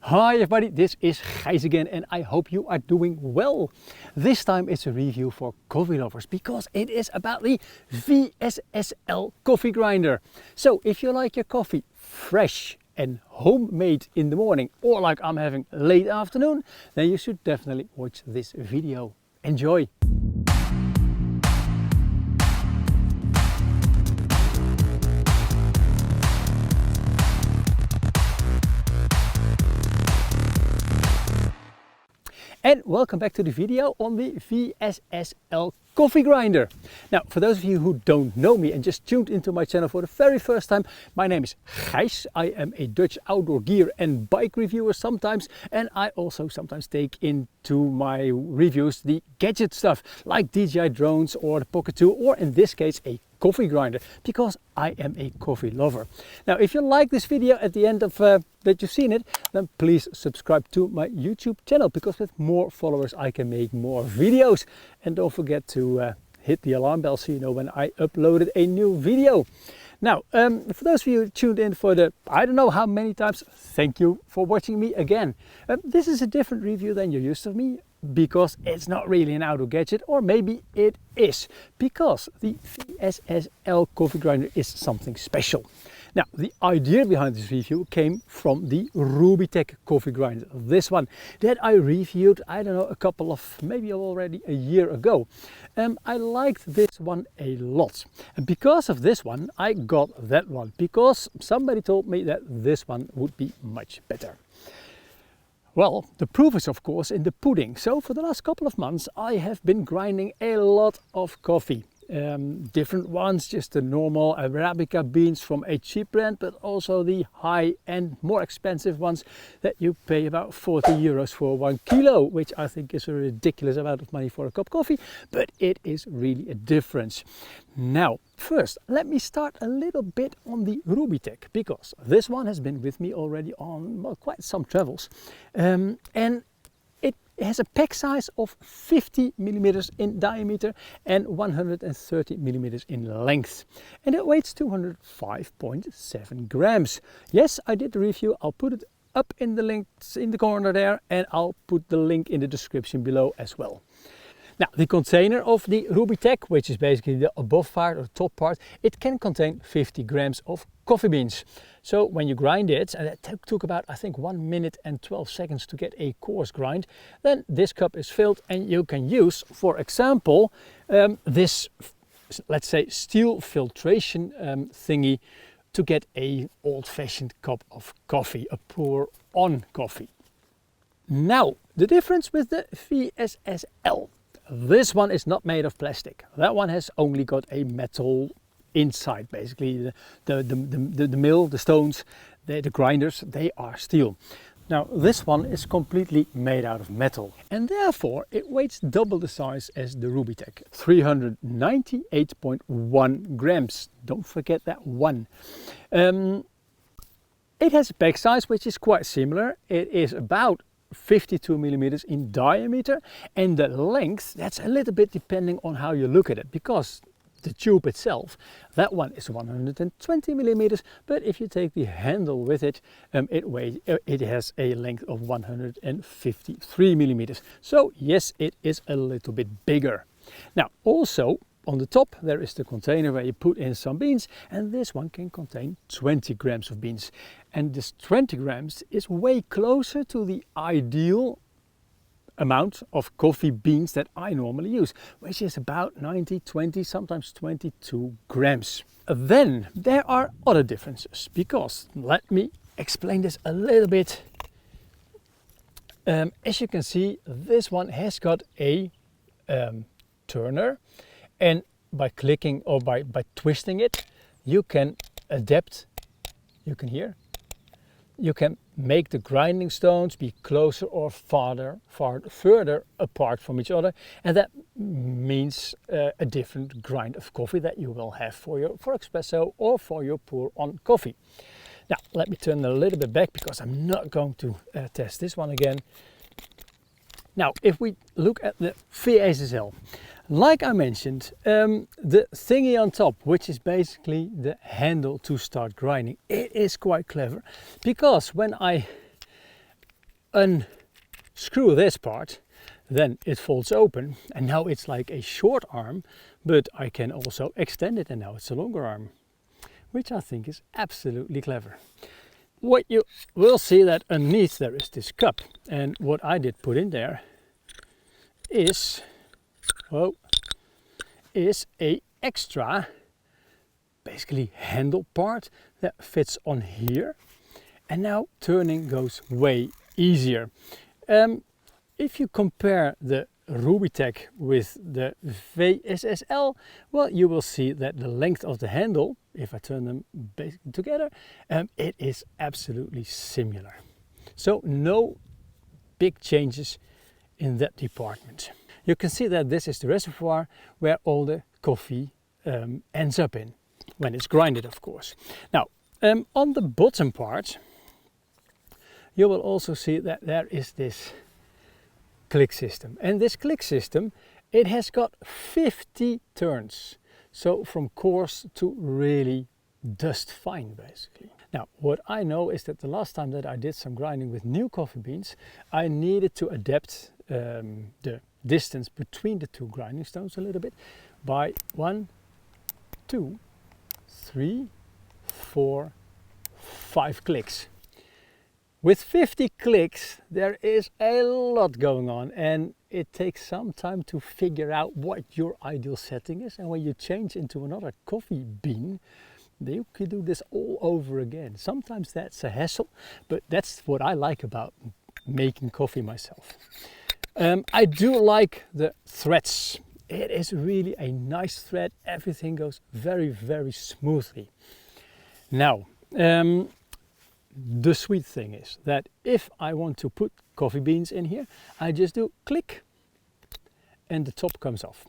Hi everybody, this is Gijs again and I hope you are doing well. This time it's a review for coffee lovers because it is about the VSSL Coffee Grinder. So if you like your coffee fresh and homemade in the morning or like I'm having late afternoon, then you should definitely watch this video. Enjoy! And welcome back to the video on the VSSL Coffee Grinder. Now, for those of you who don't know me and just tuned into my channel for the very first time, my name is Gijs. I am a Dutch outdoor gear and bike reviewer sometimes, and I also sometimes take into my reviews the gadget stuff like DJI drones or the Pocket 2, or in this case a coffee grinder, because I am a coffee lover. Now, if you like this video at the end of that you've seen it, then please subscribe to my YouTube channel, because with more followers I can make more videos. And don't forget to hit the alarm bell so you know when I uploaded a new video. Now, for those of you who tuned in for the, I don't know how many times, thank you for watching me again. This is a different review than you're used to me, because it's not really an outdoor gadget, or maybe it is, because the VSSL Coffee Grinder is something special. Now, the idea behind this review came from the Rubytec Coffee Grinder, this one that I reviewed, I don't know, a couple of, maybe already a year ago. I liked this one a lot, and because of this one I got that one, because somebody told me that this one would be much better. Well, the proof is of course in the pudding. So for the last couple of months I have been grinding a lot of coffee. Different ones, just the normal Arabica beans from a cheap brand, but also the high-end, more expensive ones that you pay about 40 euros for 1 kilo, which I think is a ridiculous amount of money for a cup of coffee, but it is really a difference. Now, first, let me start a little bit on the Rubytec, because this one has been with me already on, well, quite some travels. And it has a pack size of 50 millimeters in diameter and 130 millimeters in length. And it weighs 205.7 grams. Yes, I did the review. I'll put it up in the links in the corner there, and I'll put the link in the description below as well. Now, the container of the Rubytec, which is basically the above part or top part, it can contain 50 grams of coffee beans. So when you grind it, and it took about, I think, 1 minute and 12 seconds to get a coarse grind, then this cup is filled and you can use, for example, this, let's say, steel filtration thingy to get a old-fashioned cup of coffee, a pour-on coffee. Now, the difference with the VSSL. This one is not made of plastic. That one has only got a metal inside, basically. The mill, the stones, the grinders, they are steel. Now, this one is completely made out of metal, and therefore it weighs double the size as the Rubytec, 398.1 grams. Don't forget that one. It has a pack size which is quite similar. It is about 52 millimeters in diameter, and the length, that's a little bit depending on how you look at it, because the tube itself, that one is 120 millimeters, but if you take the handle with it, it has a length of 153 millimeters. So yes, it is a little bit bigger. Now, also on the top there is the container where you put in some beans, and this one can contain 20 grams of beans. And this 20 grams is way closer to the ideal amount of coffee beans that I normally use, which is about 90, 20, sometimes 22 grams. Then there are other differences, because let me explain this a little bit. As you can see, this one has got a turner, and by clicking or by twisting it, you can adapt, you can hear, you can make the grinding stones be closer or further apart from each other, and that means a different grind of coffee that you will have for espresso or for your pour-on coffee. Now, let me turn a little bit back, because I'm not going to test this one again. Now, if we look at the VSSL, like I mentioned, the thingy on top, which is basically the handle to start grinding, it is quite clever, because when I unscrew this part, then it folds open, and now it's like a short arm, but I can also extend it, and now it's a longer arm, which I think is absolutely clever. What you will see that underneath there is this cup, and what I did put in there is, well, is a extra basically handle part that fits on here, and now turning goes way easier. If you compare the Rubytec with the VSSL, well, you will see that the length of the handle, if I turn them basically together, it is absolutely similar. So no big changes in that department. You can see that this is the reservoir where all the coffee ends up in, when it's grinded, of course. Now, on the bottom part, you will also see that there is this click system, and this click system, it has got 50 turns, so from coarse to really dust fine basically. Now what I know is that the last time that I did some grinding with new coffee beans, I needed to adapt the distance between the two grinding stones a little bit by 1, 2, 3, 4, 5 clicks. With 50 clicks, there is a lot going on, and it takes some time to figure out what your ideal setting is. And when you change into another coffee bean, you can do this all over again. Sometimes that's a hassle, but that's what I like about making coffee myself. I do like the threads. It is really a nice thread. Everything goes very, very smoothly. Now, the sweet thing is that if I want to put coffee beans in here, I just do click and the top comes off.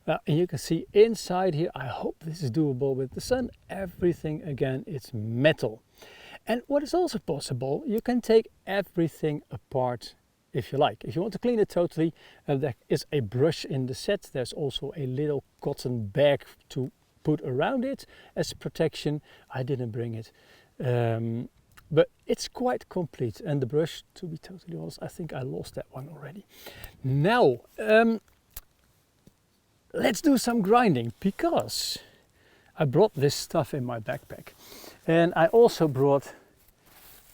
And you can see inside here, I hope this is doable with the sun, everything again, it's metal. And what is also possible, you can take everything apart if you like. If you want to clean it totally, there is a brush in the set. There's also a little cotton bag to put around it as protection. I didn't bring it. But it's quite complete, and the brush, to be totally honest, I think I lost that one already. Now, let's do some grinding, because I brought this stuff in my backpack, and I also brought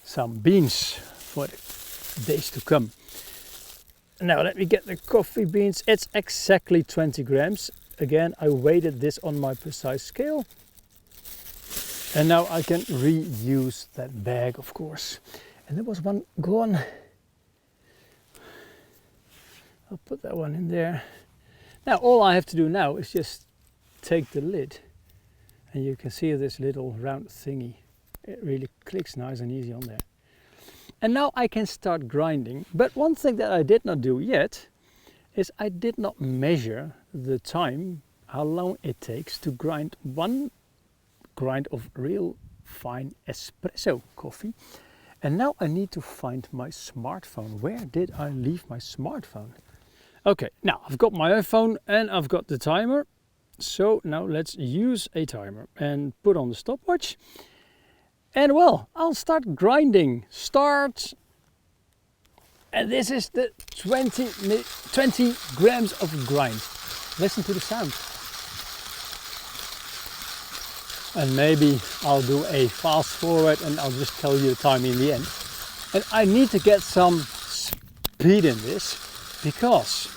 some beans for the days to come. Now let me get the coffee beans. It's exactly 20 grams. Again, I weighted this on my precise scale. And now I can reuse that bag, of course. And there was one gone. I'll put that one in there. Now all I have to do now is just take the lid. And you can see this little round thingy. It really clicks nice and easy on there. And now I can start grinding. But one thing that I did not do yet is I did not measure the time, how long it takes to grind one grind of real fine espresso coffee. And now I need to find my smartphone. Where did I leave my smartphone? Okay, now I've got my iPhone and I've got the timer. So now let's use a timer and put on the stopwatch. And well, I'll start grinding. Start. And this is the 20 grams of grind. Listen to the sound. And maybe I'll do a fast forward and I'll just tell you the time in the end. And I need to get some speed in this, because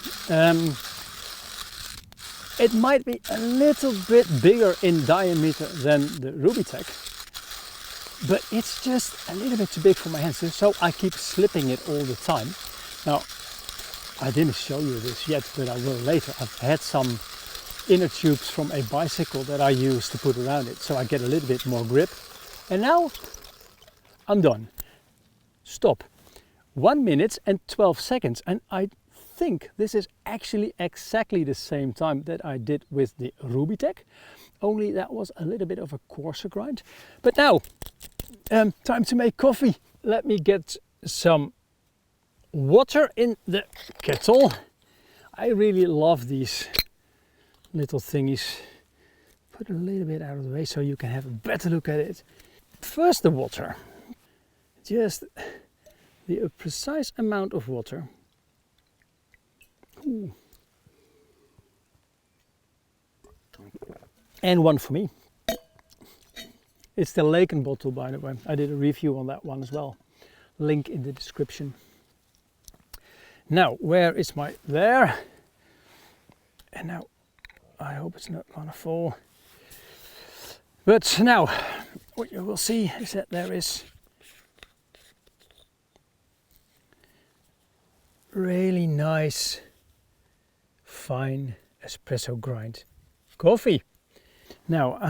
it might be a little bit bigger in diameter than the Rubytec, but it's just a little bit too big for my hands, so I keep slipping it all the time. Now, I didn't show you this yet, but I will later. I've had some inner tubes from a bicycle that I use to put around it, so I get a little bit more grip. And now I'm done. Stop. 1 minute and 12 seconds, and I think this is actually exactly the same time that I did with the Rubytec, only that was a little bit of a coarser grind. But now, time to make coffee. Let me get some water in the kettle. I really love these little thingies. Put it a little bit out of the way so you can have a better look at it. First the water. Just the precise amount of water. Ooh. And one for me. It's the Laken bottle, by the way. I did a review on that one as well. Link in the description. Now, where is my... There. And now, I hope it's not gonna fall. But now, what you will see is that there is really nice, fine espresso grind coffee. Now,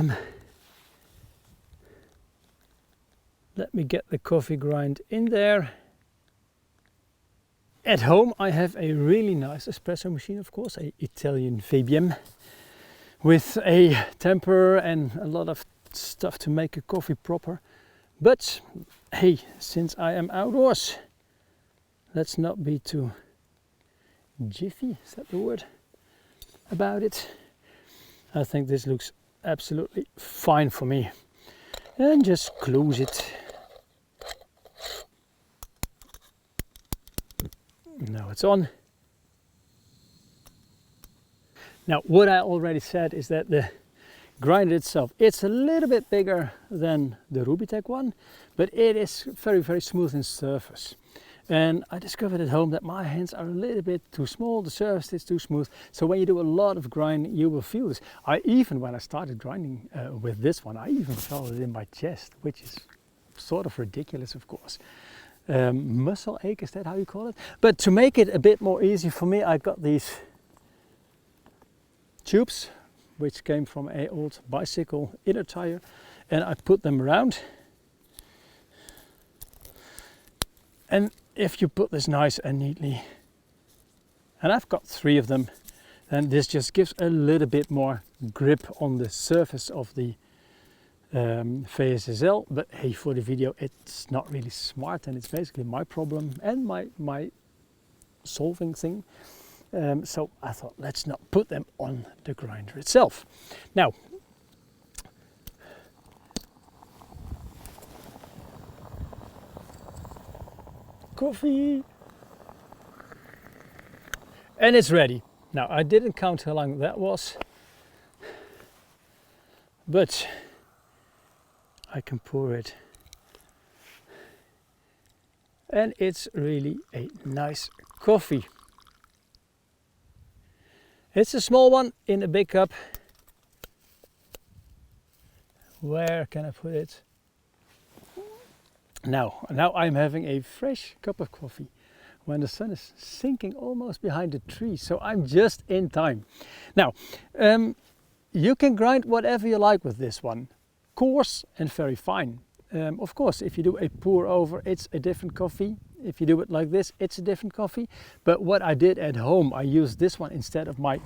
let me get the coffee grind in there. At home I have a really nice espresso machine, of course, a Italian VBM with a temper and a lot of stuff to make a coffee proper. But hey, since I am outdoors, let's not be too jiffy, is that the word, about it. I think this looks absolutely fine for me. And just close it. Now it's on. Now what I already said is that the grinder itself, it's a little bit bigger than the Rubytec one, but it is very, very smooth in surface. And I discovered at home that my hands are a little bit too small, the surface is too smooth. So when you do a lot of grinding, you will feel this. When I started grinding with this one, I even felt it in my chest, which is sort of ridiculous, of course. Muscle ache, is that how you call it? But to make it a bit more easy for me, I got these tubes, which came from an old bicycle inner tire, and I put them around. And if you put this nice and neatly, and I've got 3 of them, then this just gives a little bit more grip on the surface of the VSSL. But hey, for the video it's not really smart, and it's basically my problem and my solving thing. So I thought, let's not put them on the grinder itself. Now, coffee, and it's ready. Now, I didn't count how long that was, but I can pour it, and it's really a nice coffee. It's a small one in a big cup. Where can I put it? Now I'm having a fresh cup of coffee when the sun is sinking almost behind the tree, so I'm just in time. Now, you can grind whatever you like with this one, coarse and very fine. Of course, if you do a pour over, it's a different coffee. If you do it like this, it's a different coffee. But what I did at home, I used this one instead of my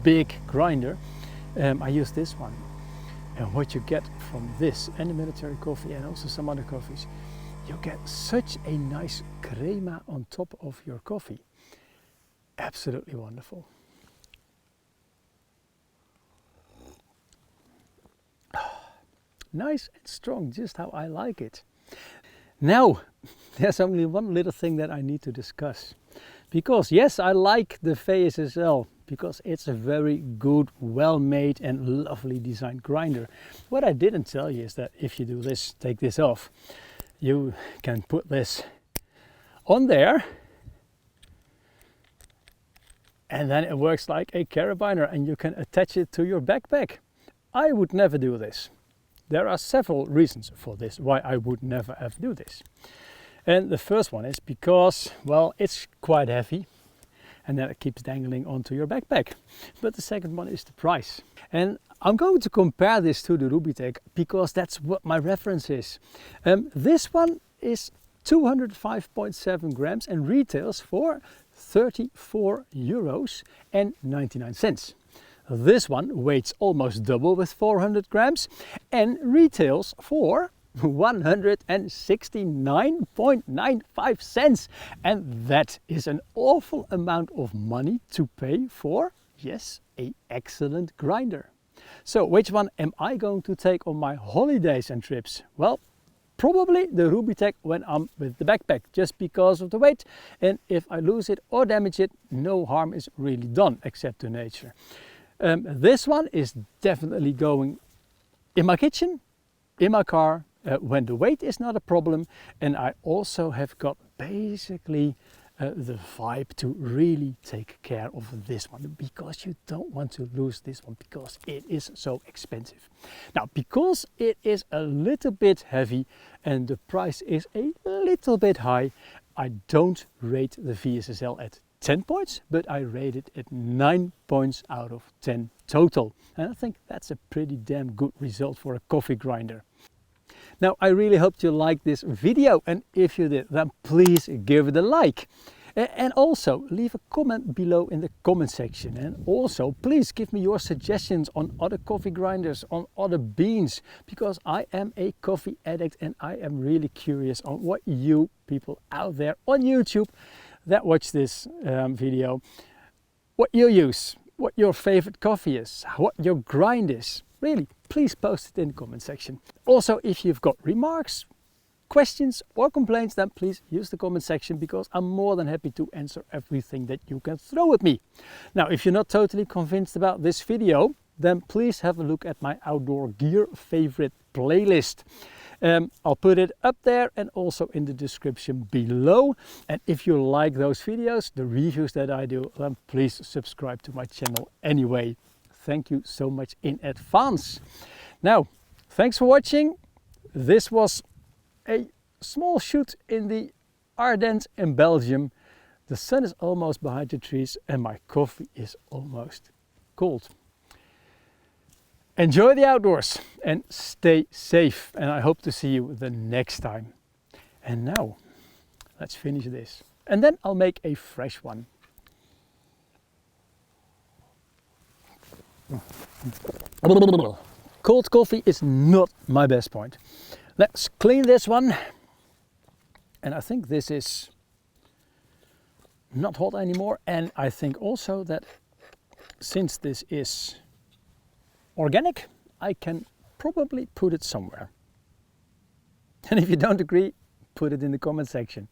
big grinder. I used this one. And what you get from this and the military coffee and also some other coffees, you get such a nice crema on top of your coffee. Absolutely wonderful. Nice and strong, just how I like it. Now, there's only one little thing that I need to discuss. Because yes, I like the VSSL because it's a very good, well-made and lovely designed grinder. What I didn't tell you is that if you do this, take this off, you can put this on there, and then it works like a carabiner and you can attach it to your backpack. I would never do this. There are several reasons for this, why I would never ever do this. And the first one is because, well, it's quite heavy and then it keeps dangling onto your backpack. But the second one is the price. And I'm going to compare this to the Rubytec because that's what my reference is. This one is 205.7 grams and retails for €34.99. This one weighs almost double with 400 grams and retails for 169.95 cents. And that is an awful amount of money to pay for, yes, an excellent grinder. So which one am I going to take on my holidays and trips? Well, probably the Rubytec when I'm with the backpack, just because of the weight, and if I lose it or damage it, no harm is really done except to nature. This one is definitely going in my kitchen, in my car, when the weight is not a problem, and I also have got basically the vibe to really take care of this one, because you don't want to lose this one because it is so expensive. Now, because it is a little bit heavy and the price is a little bit high, I don't rate the VSSL at 10 points, but I rate it at 9 points out of 10 total. And I think that's a pretty damn good result for a coffee grinder. Now, I really hope you liked this video, and if you did, then please give it a like. And also leave a comment below in the comment section, and also please give me your suggestions on other coffee grinders, on other beans, because I am a coffee addict and I am really curious on what you people out there on YouTube that watch this video, what you use, what your favorite coffee is, what your grind is. Really, please post it in the comment section. Also, if you've got remarks, questions or complaints, then please use the comment section, because I'm more than happy to answer everything that you can throw at me. Now, if you're not totally convinced about this video, then please have a look at my outdoor gear favorite playlist. I'll put it up there and also in the description below. And if you like those videos, the reviews that I do, then please subscribe to my channel anyway. Thank you so much in advance. Now, thanks for watching. This was a small shoot in the Ardennes in Belgium. The sun is almost behind the trees and my coffee is almost cold. Enjoy the outdoors and stay safe, and I hope to see you the next time. And now, let's finish this. And then I'll make a fresh one. Cold coffee is not my best point. Let's clean this one. And I think this is not hot anymore. And I think also that since this is organic, I can probably put it somewhere. And if you don't agree, put it in the comment section.